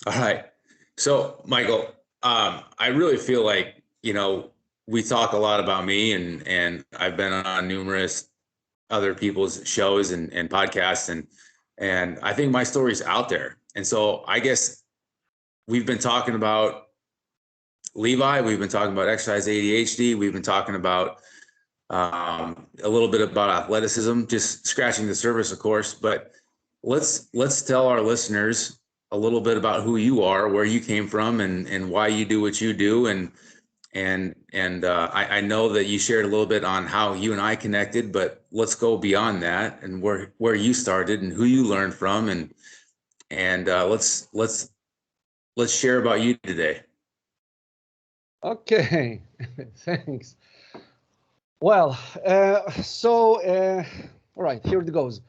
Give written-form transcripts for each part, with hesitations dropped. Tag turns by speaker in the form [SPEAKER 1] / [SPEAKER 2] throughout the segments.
[SPEAKER 1] All right. So, Michael, I really feel like, we talk a lot about me and I've been on numerous other people's shows and podcasts and I think my story's out there. And so I guess we've been talking about Levi, we've been talking about exercise ADHD, we've been talking about a little bit about athleticism, just scratching the surface, of course. But let's tell our listeners a little bit about who you are, where you came from, and why you do what you do. And I know that you shared a little bit on how you and I connected, but let's go beyond that and where you started and who you learned from, and let's share about you today.
[SPEAKER 2] Okay, thanks. Well, all right, here it goes.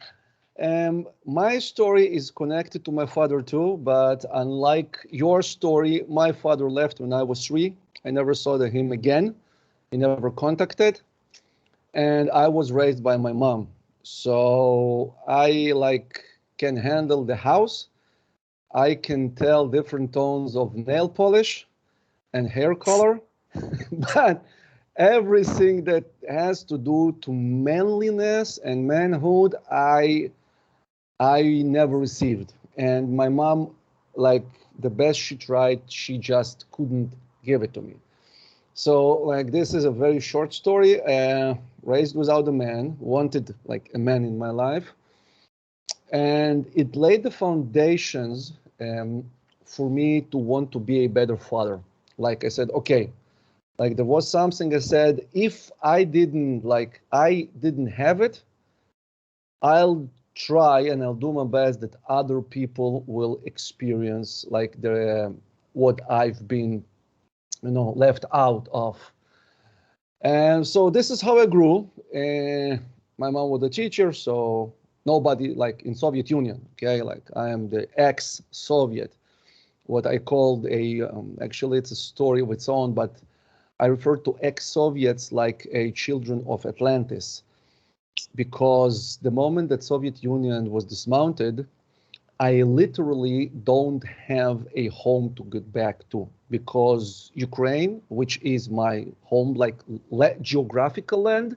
[SPEAKER 2] My story is connected to my father too, but unlike your story, my father left when I was 3. I never saw him again. He never contacted, and I was raised by my mom. So I can handle the house. I can tell different tones of nail polish and hair color, but everything that has to do to manliness and manhood, I never received. And my mom, like the best she tried, she just couldn't give it to me. So this is a very short story. Raised without a man, wanted like a man in my life, and it laid the foundations for me to want to be a better father. Like I said, okay, like there was something I said, if I didn't have it, I'll try and I'll do my best that other people will experience like the what I've been, left out of. And so this is how I grew. My mom was a teacher, so nobody like in Soviet Union. Okay, like I am the ex-Soviet, what I called actually it's a story of its own, but I refer to ex-Soviets like a children of Atlantis, because the moment that Soviet Union was dismounted, I literally don't have a home to get back to, because Ukraine, which is my home, like geographical land,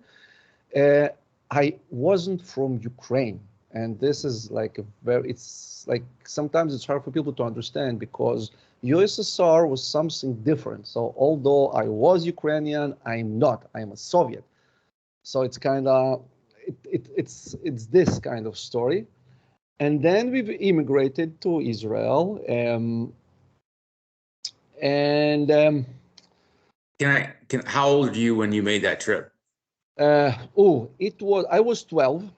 [SPEAKER 2] uh, I wasn't from Ukraine. And this is like it's like sometimes it's hard for people to understand, because USSR was something different. So although I was Ukrainian, I'm not, I'm a Soviet. So it's kind of, it's this kind of story. And then we've immigrated to Israel, and
[SPEAKER 1] How old were you when you made that trip?
[SPEAKER 2] I was 12.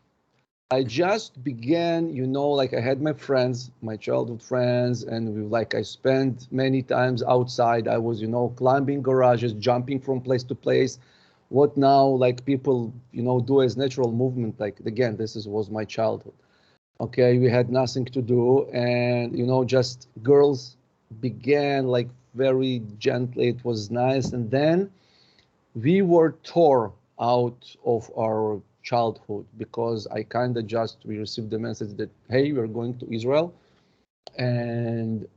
[SPEAKER 2] I just began, like I had my friends, my childhood friends, and I spent many times outside. I was, climbing garages, jumping from place to place. What now, like people, do as natural movement. Like again, was my childhood. Okay, we had nothing to do, and just girls began like very gently. It was nice, and then we were tore out of our childhood, because I kind of just we received the message that, hey, we're going to Israel, and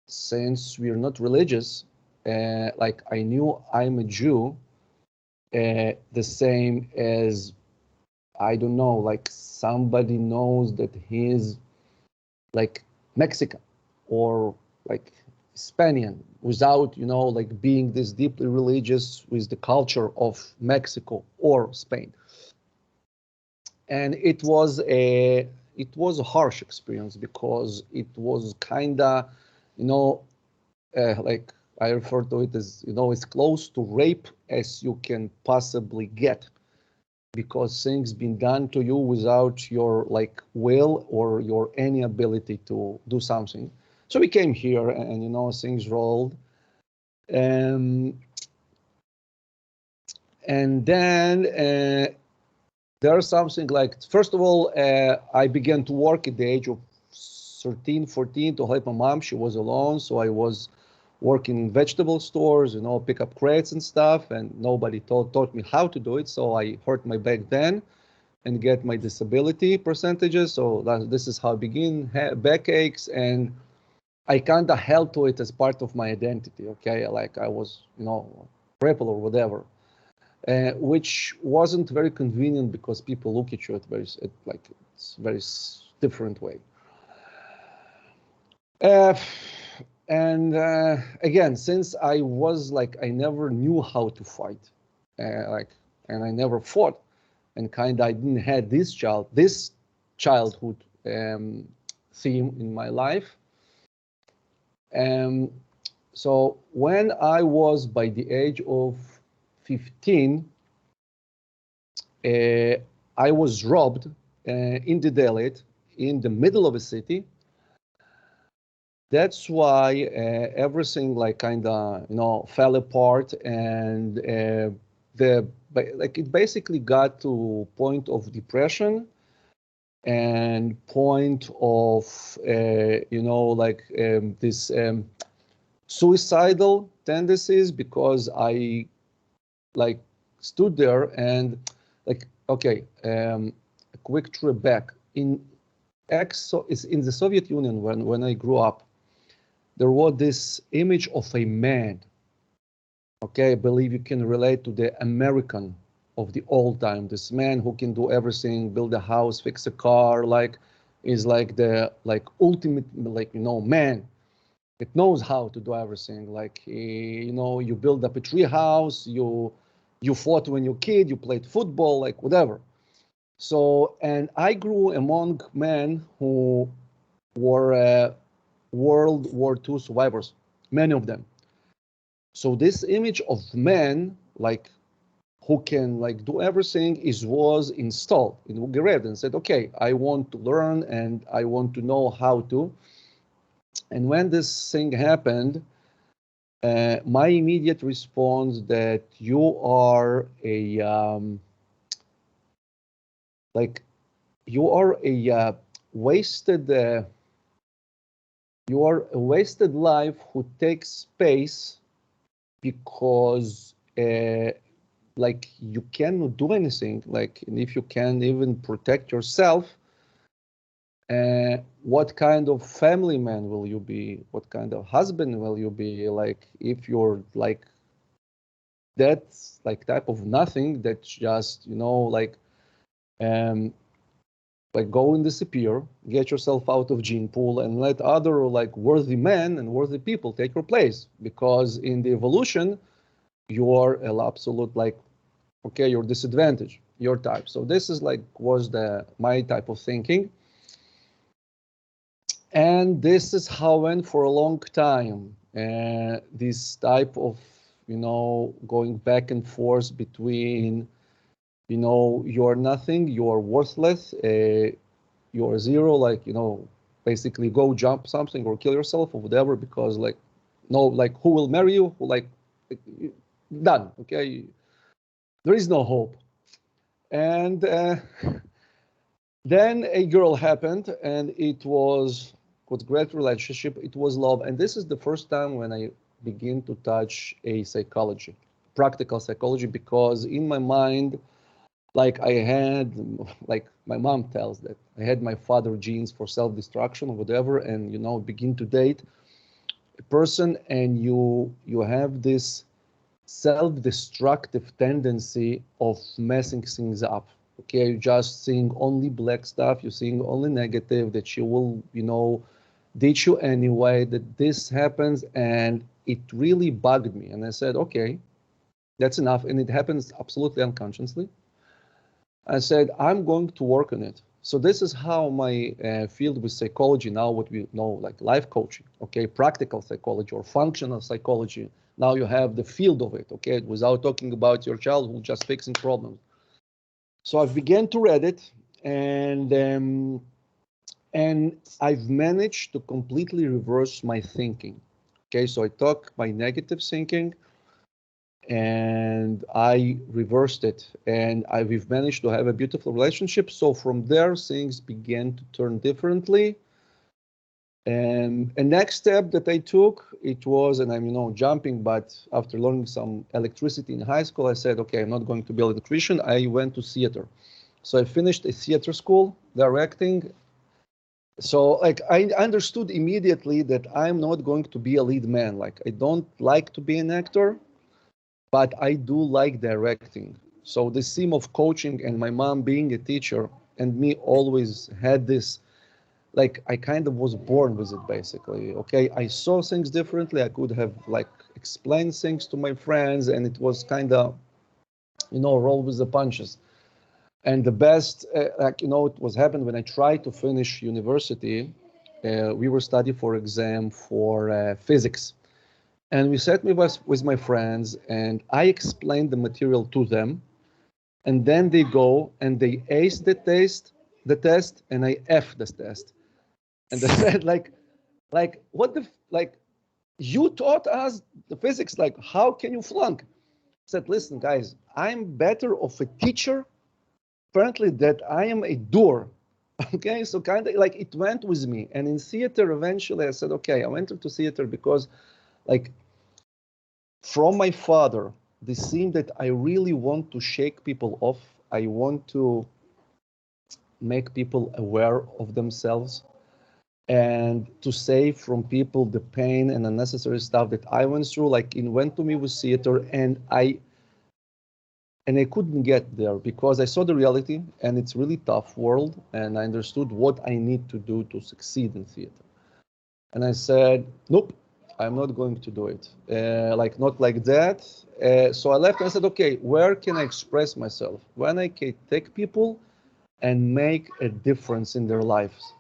[SPEAKER 2] since we're not religious, like I knew I'm a Jew, the same as, I don't know, like somebody knows that he's like Mexican or like Hispanian, without, like being this deeply religious with the culture of Mexico or Spain. And it was a harsh experience, because it was kind of, you know, like I refer to it as, as close to rape as you can possibly get, because things been done to you without your like will or your any ability to do something. So we came here, and things rolled. Um, and then there's something like, first of all, I began to work at the age of 13, 14 to help my mom. She was alone, so I was working in vegetable stores, pick up crates and stuff, and nobody taught me how to do it. So I hurt my back then and get my disability percentages. So this is how I begin, backaches. And I kind of held to it as part of my identity. Okay, like I was, rebel or whatever, which wasn't very convenient because people look at you it's very different way. And again, since I was like, I never knew how to fight, and I never fought, and kind of I didn't have this childhood theme in my life. So when I was by the age of 15, I was robbed in the Dalit, in the middle of a city. That's why everything like kind of fell apart, and it basically got to point of depression and point of this suicidal tendencies, because I like stood there and like, okay, a quick trip back in the Soviet Union. When I grew up, there was this image of a man. Okay, I believe you can relate to the American of the old time. This man who can do everything, build a house, fix a car, is like the ultimate man. It knows how to do everything. Like you build up a tree house, you fought when you're a kid, you played football, like whatever. So, and I grew among men who were World War II survivors, many of them. So this image of man, like who can like do everything, was installed in Ugarit, and said, okay, I want to learn and I want to know how to. And when this thing happened, my immediate response that you are a wasted you are a wasted life who takes space because like you cannot do anything, like, and if you can't even protect yourself, what kind of family man will you be? What kind of husband will you be? Like, if you're like that, like type of nothing, that's just, go and disappear, get yourself out of gene pool, and let other like worthy men and worthy people take your place. Because in the evolution, you are an absolute like, okay, you're disadvantaged, your type. So this is like was my type of thinking. And this is how I went for a long time. This type of, going back and forth between, you're nothing, you're worthless, you're zero, like, basically go jump something or kill yourself or whatever, because like, no, like who will marry you? Who like done, okay? There is no hope. And then a girl happened, and it was great relationship. It was love. And this is the first time when I begin to touch a psychology, practical psychology, because in my mind, like I had, like my mom tells that I had my father genes for self-destruction or whatever, and begin to date a person, and you have this self-destructive tendency of messing things up. Okay, you just seeing only black stuff, you're seeing only negative, that she will, ditch you anyway, that this happens. And it really bugged me. And I said, okay, that's enough. And it happens absolutely unconsciously. I said, I'm going to work on it. So this is how my field with psychology, now what we know, like life coaching, okay, practical psychology or functional psychology. Now you have the field of it, okay, without talking about your childhood, just fixing problems. So I began to read it, and I've managed to completely reverse my thinking. Okay, so I took my negative thinking and I reversed it, and we've managed to have a beautiful relationship. So from there, things began to turn differently. And a next step that I took, it was, and I'm jumping, but after learning some electricity in high school, I said, okay, I'm not going to be an electrician. I went to theater. So I finished a theater school, directing, So like I understood immediately that I'm not going to be a lead man. Like I don't like to be an actor, but I do like directing. So the theme of coaching and my mom being a teacher and me always had this, like I kind of was born with it basically. Okay, I saw things differently. I could have like explained things to my friends, and it was kind of, roll with the punches. And the best, it was happened when I tried to finish university. We were studying for exam for physics, and we sat with my friends, and I explained the material to them, and then they go and they ace the test, and I F the test, and they said like what the like you taught us the physics, like how can you flunk? I said, listen guys, I'm better of a teacher apparently that I am a doer. Okay, so kind of like it went with me. And in theater, eventually I said, okay, I went into theater because like from my father, this seemed that I really want to shake people off. I want to make people aware of themselves and to save from people the pain and unnecessary stuff that I went through. Like it went to me with theater, and I couldn't get there because I saw the reality, and it's really tough world, and I understood what I need to do to succeed in theater. And I said, nope, I'm not going to do it. Like not like that. So I left and I said, okay, where can I express myself? When I can take people and make a difference in their lives.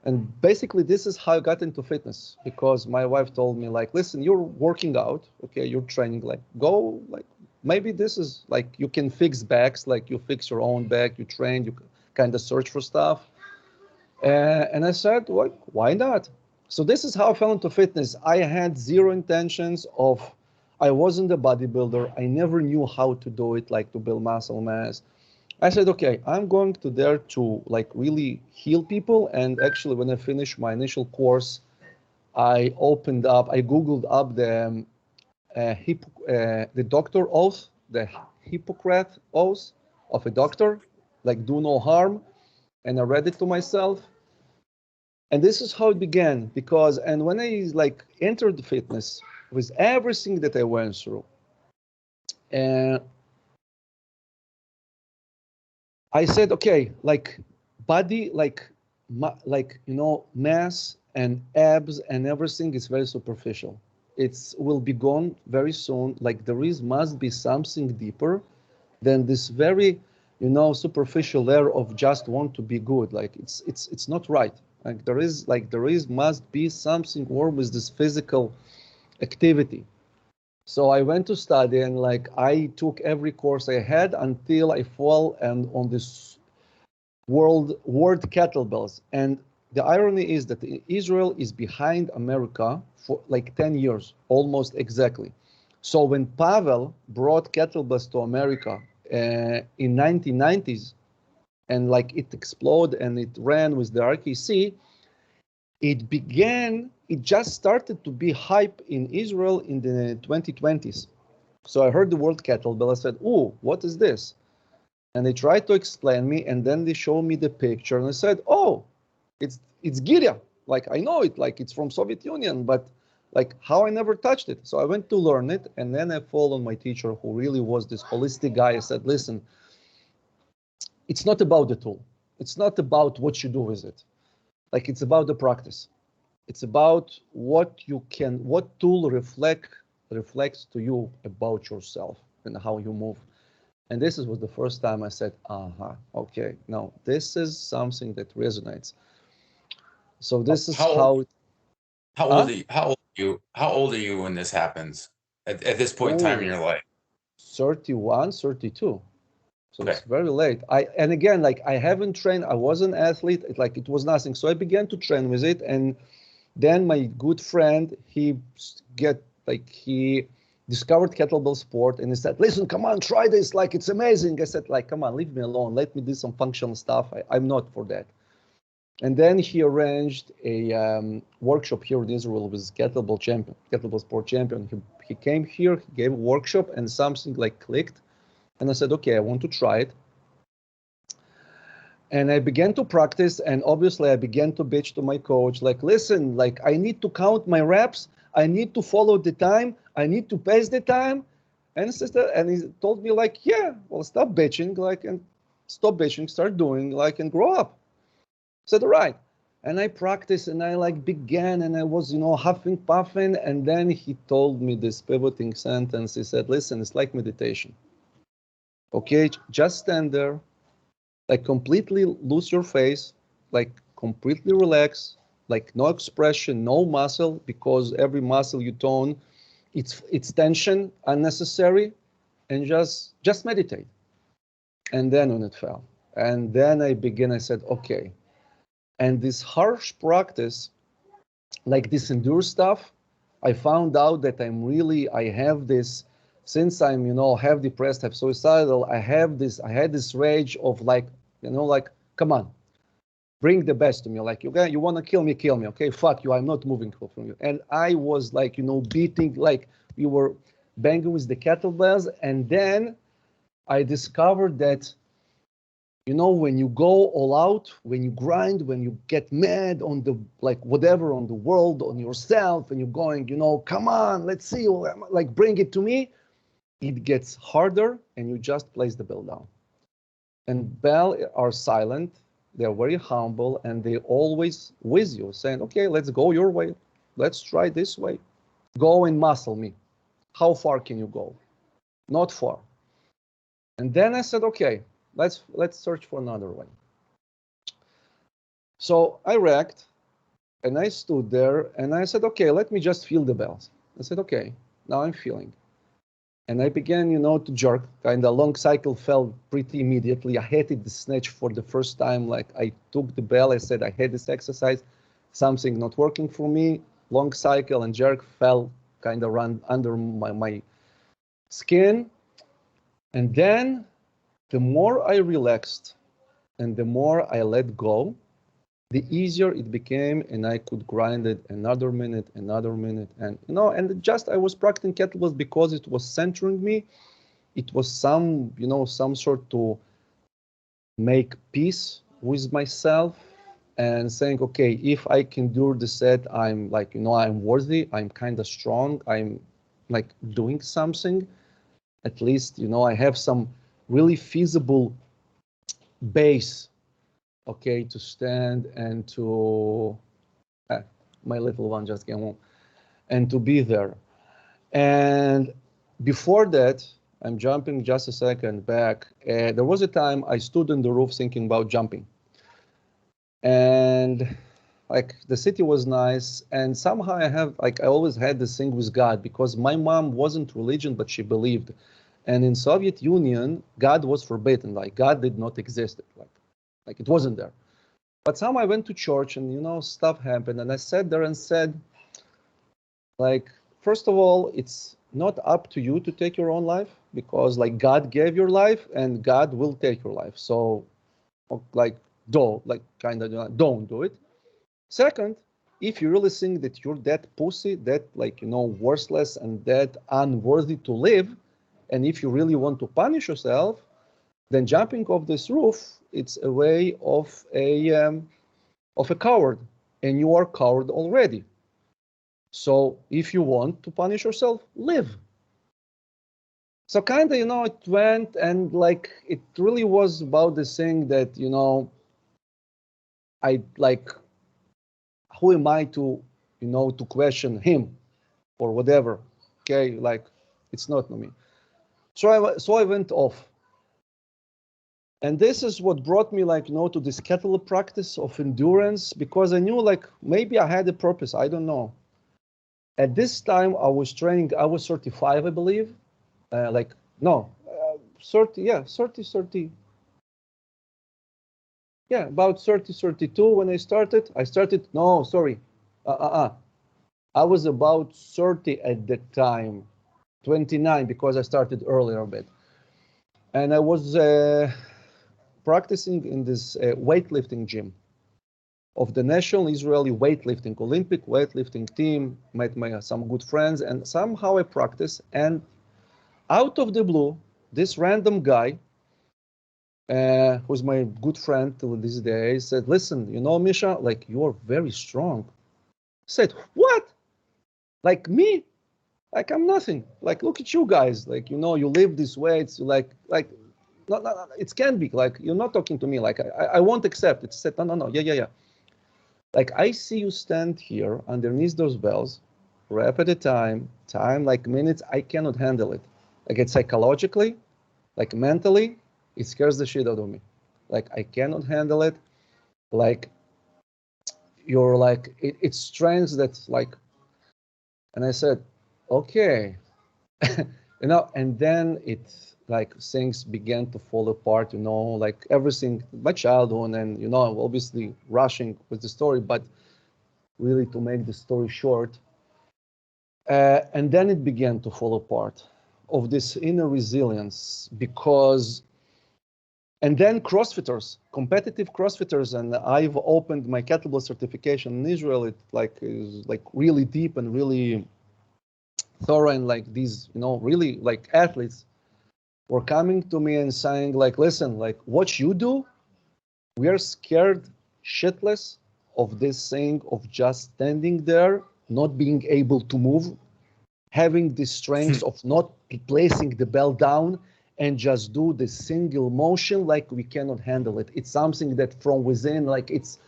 [SPEAKER 2] And basically this is how I got into fitness, because my wife told me like, listen, you're working out, okay, you're training, like go, like maybe this is like you can fix backs, like you fix your own back, you train, you kind of search for stuff. And I said, well, why not? So this is how I fell into fitness. I had zero intentions of, I wasn't a bodybuilder. I never knew how to do it, like to build muscle mass. I said, okay, I'm going to there to like really heal people. And actually, when I finished my initial course, I Googled up the doctor oath, the Hippocrates oath of a doctor, like do no harm. And I read it to myself. And this is how it began, because, and when I like entered the fitness with everything that I went through, and I said, okay, like body, like mass and abs and everything is very superficial. It's will be gone very soon. Like there is must be something deeper than this very, superficial layer of just want to be good. Like it's not right. Like there is must be something more with this physical activity. So I went to study, and like I took every course I had until I fall and on this word kettlebells. And the irony is that Israel is behind America for like 10 years, almost exactly. So when Pavel brought kettlebells to America in 1990s, and like it exploded and it ran with the RKC, it just started to be hype in Israel in the 2020s. So I heard the word kettlebell. I said, oh, what is this? And they tried to explain me, and then they showed me the picture, and I said, oh, it's Giria. Like I know it, like it's from Soviet Union, but like how I never touched it. So I went to learn it, and then I followed my teacher, who really was this holistic guy. I said, listen, it's not about the tool. It's not about what you do with it. Like it's about the practice. It's about what tool reflects to you about yourself and how you move. And this was the first time I said, okay, no, this is something that resonates. So this is
[SPEAKER 1] How old,
[SPEAKER 2] how it,
[SPEAKER 1] how old
[SPEAKER 2] huh?
[SPEAKER 1] are you? How old are you when this happens? At this point in time in
[SPEAKER 2] Oh,
[SPEAKER 1] your life?
[SPEAKER 2] 31, 32. So
[SPEAKER 1] Okay.
[SPEAKER 2] it's very late. And again, like I haven't trained, I was an athlete, it was nothing. So I began to train with it. And then my good friend, he discovered kettlebell sport, and he said, listen, come on, try this, like it's amazing. I said, like, come on, leave me alone, let me do some functional stuff. I'm not for that. And then he arranged a workshop here in Israel with kettlebell sport champion. He came here, he gave a workshop, and something like clicked. And I said, okay, I want to try it. And I began to practice, and obviously I began to bitch to my coach, like, listen, like I need to count my reps, I need to follow the time, I need to pace the time. And he told me like, yeah, well, stop bitching, like, and stop bitching, start doing, like, and grow up. I said, all right. And I practiced and I like began and I was, huffing, puffing. And then he told me this pivoting sentence. He said, listen, it's like meditation. Okay, just stand there, like completely lose your face, like completely relax, like no expression, no muscle, because every muscle you tone, it's tension unnecessary, and just meditate. And then when it fell, and then I said, okay. And this harsh practice, like this endure stuff, I found out that I have this, since I'm, have depressed, have suicidal, I had this rage of like, like, come on, bring the best to me. Like, you want to kill me, okay? Fuck you, I'm not moving from you. And I was like, beating, like we were banging with the kettlebells. And then I discovered that, when you go all out, when you grind, when you get mad on the, like, whatever, on the world, on yourself, and you're going, come on, let's see, like, bring it to me, it gets harder, and you just place the bell down. And bell are silent, they're very humble, and they always with you, saying, okay, let's go your way, let's try this way, go and muscle me. How far can you go? Not far. And then I said, okay, let's search for another way. So I racked and I stood there and I said, okay, let me just feel the bells. I said, okay, now I'm feeling. And I began, to jerk, kind of long cycle fell pretty immediately. I hated the snatch for the first time. Like I took the bell, I said, I had this exercise, something not working for me. Long cycle and jerk fell kind of run under my skin. And then the more I relaxed and the more I let go, the easier it became, and I could grind it another minute, and and just I was practicing kettlebells because it was centering me. It was some sort to make peace with myself and saying, okay, if I can do the set, I'm like, I'm worthy, I'm kind of strong, I'm like doing something. At least, I have some really feasible base, okay, to stand and to, my little one just came home, and to be there. And before that, I'm jumping just a second back. There was a time I stood on the roof thinking about jumping. And like the city was nice. And somehow I always had this thing with God, because my mom wasn't religion, but she believed. And in Soviet Union, God was forbidden. Like God did not exist. Like it wasn't there. But somehow I went to church and, stuff happened. And I sat there and said, like, first of all, it's not up to you to take your own life, because like God gave your life and God will take your life. So like, don't do it. Second, if you really think that you're that pussy, that like, worthless and that unworthy to live, and if you really want to punish yourself, then jumping off this roof, it's a way of a coward, and you are coward already. So if you want to punish yourself, live. So kind of, it went, and like, it really was about this thing that, I like, who am I to, to question him or whatever? Okay, like, it's not me. So I went off. And this is what brought me, like, to this kettle practice of endurance, because I knew, like, maybe I had a purpose. I don't know. At this time, I was training. I was 35, I believe. 30, yeah, 30. Yeah, about 30, 32 when I started. No, sorry. I was about 30 at that time, 29, because I started earlier a bit. And I was practicing in this weightlifting gym of the National Israeli Weightlifting, Olympic weightlifting team, met some good friends, and somehow I practiced. And out of the blue, this random guy who's my good friend till this day, said, listen, you know, Misha, like you're very strong. I said, what? Like me? Like I'm nothing. Like look at you guys. Like, you know, you live this way. It's like no, it can be like you're not talking to me. Like I won't accept it. Said, no, yeah. Like I see you stand here underneath those bells, rep at a time like minutes. I cannot handle it. Like it's psychologically, like mentally, it scares the shit out of me. Like I cannot handle it. Like you're like it's strength that's like, and I said, okay, you know, and then it's like things began to fall apart, you know, like everything, my childhood, and you know, obviously rushing with the story, but really to make the story short, and then it began to fall apart of this inner resilience because. And then CrossFitters, competitive CrossFitters, and I've opened my kettlebell certification in Israel. It like is like really deep and really thorough, and like these, you know, really like athletes were coming to me and saying like, listen, like what you do, we are scared shitless of this thing of just standing there, not being able to move, having the strength of not placing the bell down and just do the single motion. Like we cannot handle it. It's something that from within, like it's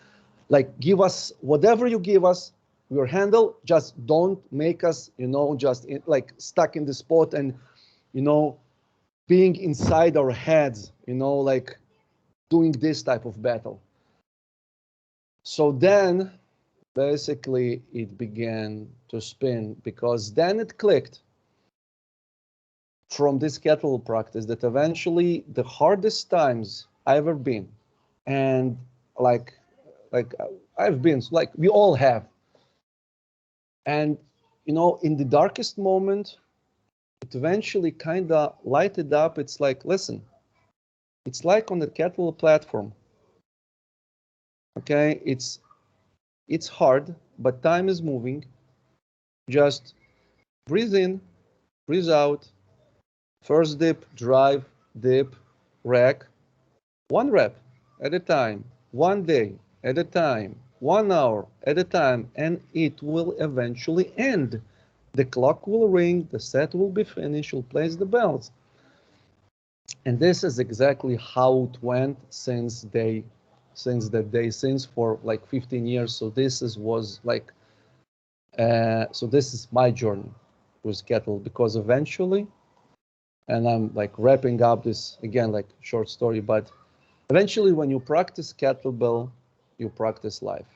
[SPEAKER 2] like give us whatever you give us, we'll handle. Just don't make us, you know, just like stuck in the spot and, you know, being inside our heads, you know, like doing this type of battle. So then basically it began to spin because then it clicked from this kettlebell practice that eventually the hardest times I've ever been, and like I've been, like we all have, and you know, in the darkest moment, it eventually kind of lighted up. It's like, listen, it's like on the kettlebell platform. Okay, it's hard, but time is moving. Just breathe in, breathe out. First dip, drive, dip, rack. One rep at a time, one day at a time, 1 hour at a time, and it will eventually end. The clock will ring, the set will be finished, you'll place the bells. And this is exactly how it went since that day, since for like 15 years. So this was like, so this is my journey with kettle, because eventually, and I'm like wrapping up this again, like short story, but eventually when you practice kettlebell, you practice life,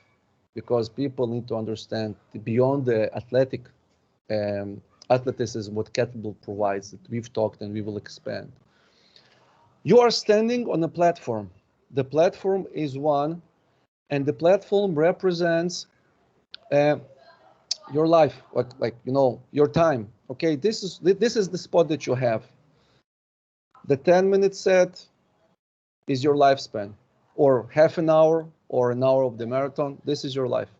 [SPEAKER 2] because people need to understand beyond the athleticism, what kettlebell provides, that we've talked and we will expand. You are standing on a platform. The platform is one, and the platform represents your life, like you know, your time. Okay, this is the spot that you have. The 10-minute set is your lifespan, or half an hour or an hour of the marathon. This is your life.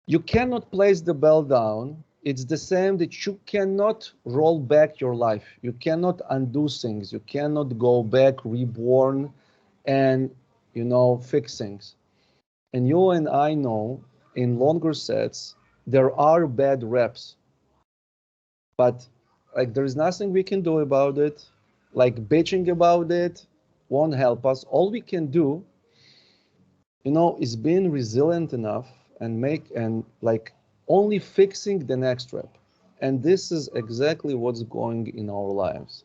[SPEAKER 2] You cannot place the bell down. It's the same that you cannot roll back your life. You cannot undo things. You cannot go back, reborn, and, you know, fix things. And you and I know in longer sets, there are bad reps, but like there is nothing we can do about it. Like bitching about it won't help us. All we can do, you know, is being resilient enough and like only fixing the next rep. And this is exactly what's going in our lives.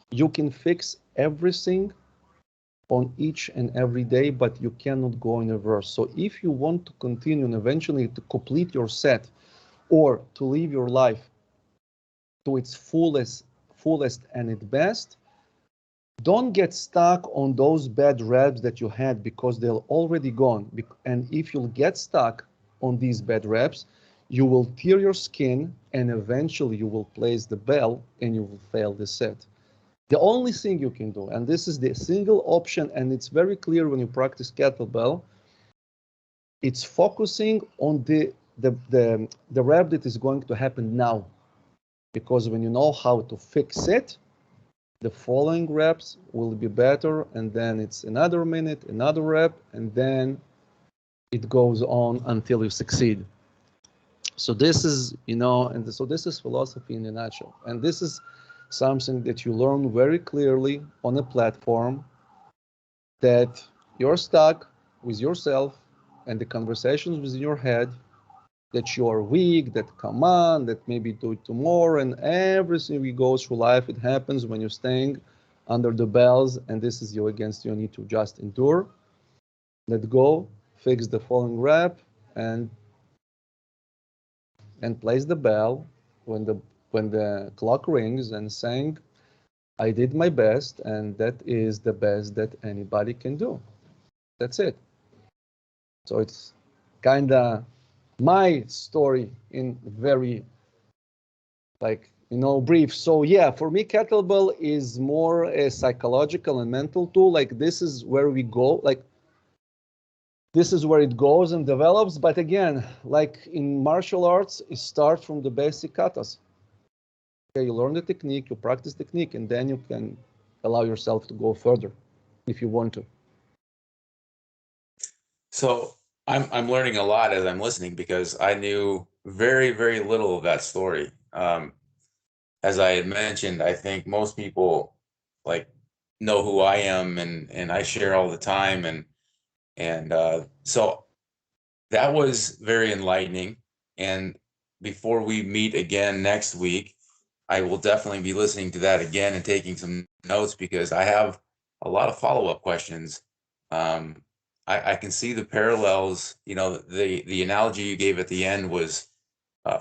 [SPEAKER 2] You can fix everything on each and every day, but you cannot go in reverse. So if you want to continue and eventually to complete your set, or to live your life to its fullest and its best, don't get stuck on those bad reps that you had, because they're already gone. And if you'll get stuck on these bad reps, you will tear your skin, and eventually you will place the bell and you will fail the set. The only thing you can do, and this is the single option, and it's very clear when you practice kettlebell, it's focusing on the rep that is going to happen now. Because when you know how to fix it, The following reps will be better, and then it's another minute, another rep, and then it goes on until you succeed. So this is, and so this is philosophy in a nutshell. And this is something that you learn very clearly on a platform that you're stuck with yourself and the conversations within your head that you are weak, that come on, that maybe do it tomorrow, and everything we go through life, it happens when you're staying under the bells, and this is you against you need to just endure, let go, fix the following rep, and place the bell when the clock rings and saying, I did my best, and that is the best that anybody can do. That's it. So it's kind of my story in very brief. So yeah, for me, kettlebell is more a psychological and mental tool. Like this is where we go. Like this is where it goes and develops. But again, like in martial arts, it starts from the basic katas. Okay, you learn the technique, you practice technique, and then you can allow yourself to go further if you want to.
[SPEAKER 1] So I'm learning a lot as I'm listening because I knew very, very little of that story. As I had mentioned, I think most people like know who I am and I share all the time and so that was very enlightening. And before we meet again next week, I will definitely be listening to that again and taking some notes because I have a lot of follow-up questions. Um, I can see the parallels. The analogy you gave at the end was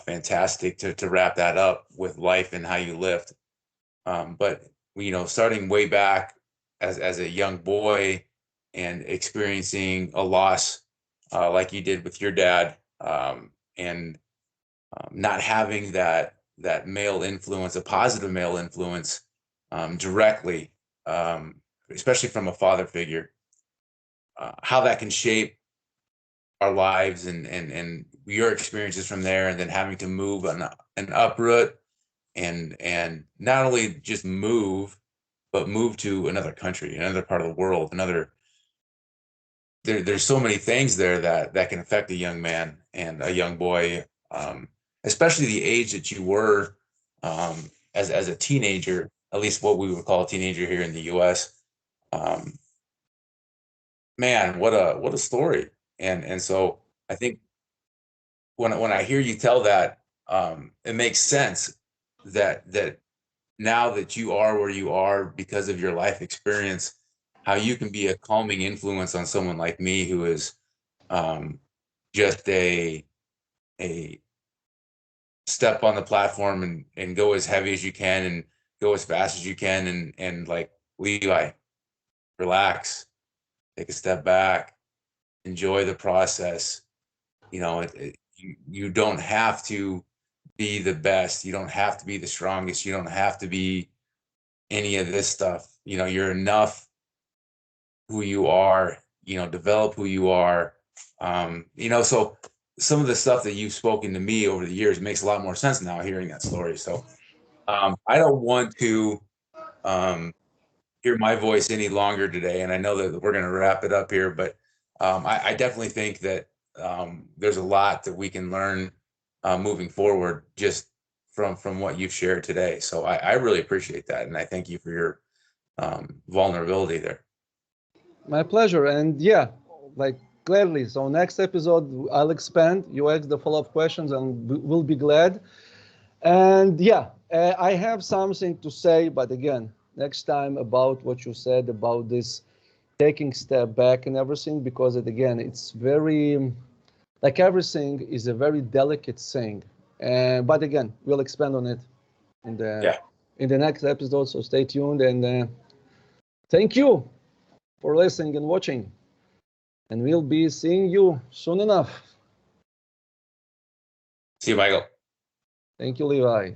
[SPEAKER 1] fantastic to wrap that up with life and how you lift. But starting way back as a young boy and experiencing a loss like you did with your dad, and not having that male influence, a positive male influence, directly, especially from a father figure, how that can shape our lives and your experiences from there, and then having to move an uproot and not only just move, but move to another country, another part of the world, there's so many things there that can affect a young man and a young boy, especially the age that you were, as a teenager, at least what we would call a teenager here in the US. Um, Man, what a story. And so I think when I hear you tell that, it makes sense that now that you are where you are because of your life experience, how you can be a calming influence on someone like me who is, just a step on the platform and go as heavy as you can and go as fast as you can and like, Levi, relax, take a step back, enjoy the process. You don't have to be the best. You don't have to be the strongest. You don't have to be any of this stuff. You're enough who you are, develop who you are. So some of the stuff that you've spoken to me over the years makes a lot more sense now hearing that story. So I don't want to um, hear my voice any longer today. And I know that we're going to wrap it up here, but I definitely think that there's a lot that we can learn moving forward just from what you've shared today. So I really appreciate that. And I thank you for your vulnerability there.
[SPEAKER 2] My pleasure. And yeah, like gladly. So next episode, I'll expand. You ask the follow-up questions and we'll be glad. And yeah, I have something to say, but again, next time about what you said about this taking step back and everything, because again, it's very, like everything is a very delicate thing. But again, we'll expand on it in the
[SPEAKER 1] Yeah.
[SPEAKER 2] in the next episode. So stay tuned and thank you for listening and watching. And we'll be seeing you soon enough.
[SPEAKER 1] See you, Michael.
[SPEAKER 2] Thank you, Levi.